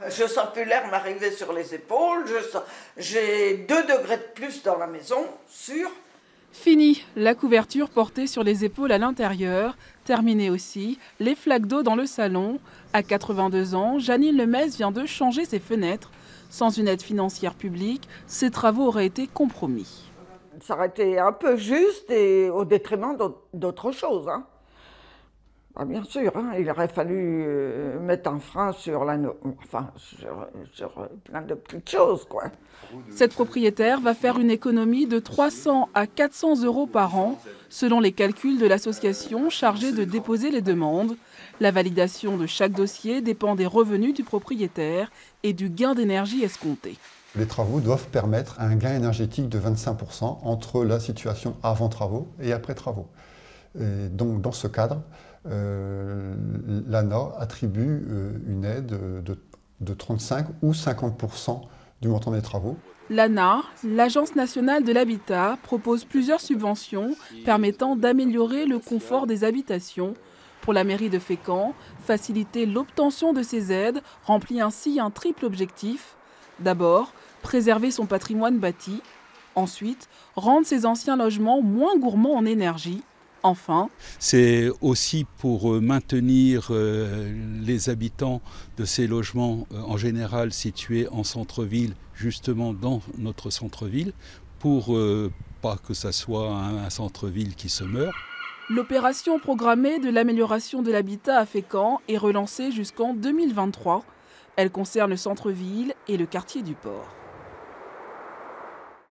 Je sens plus l'air m'arriver sur les épaules, j'ai 2 degrés de plus dans la maison, sûr. Fini la couverture portée sur les épaules à l'intérieur. Terminé aussi les flaques d'eau dans le salon. À 82 ans, Janine Lemez vient de changer ses fenêtres. Sans une aide financière publique, ses travaux auraient été compromis. Ça aurait été un peu juste et au détriment d'autres choses. Hein. Ah, bien sûr, hein, il aurait fallu mettre un frein sur sur plein de petites choses, quoi. Cette propriétaire va faire une économie de 300 à 400 € par an, selon les calculs de l'association chargée de déposer les demandes. La validation de chaque dossier dépend des revenus du propriétaire et du gain d'énergie escompté. Les travaux doivent permettre un gain énergétique de 25% entre la situation avant travaux et après travaux. Et donc, dans ce cadre, l'ANA attribue une aide de 35 ou 50% du montant des travaux. L'ANA, l'Agence nationale de l'habitat, propose plusieurs subventions permettant d'améliorer le confort des habitations. Pour la mairie de Fécamp, faciliter l'obtention de ces aides remplit ainsi un triple objectif. D'abord, préserver son patrimoine bâti. Ensuite, rendre ses anciens logements moins gourmands en énergie. Enfin, c'est aussi pour maintenir les habitants de ces logements en général situés en centre-ville, justement dans notre centre-ville, pour pas que ça soit un centre-ville qui se meurt. L'opération programmée de l'amélioration de l'habitat à Fécamp est relancée jusqu'en 2023. Elle concerne le centre-ville et le quartier du Port.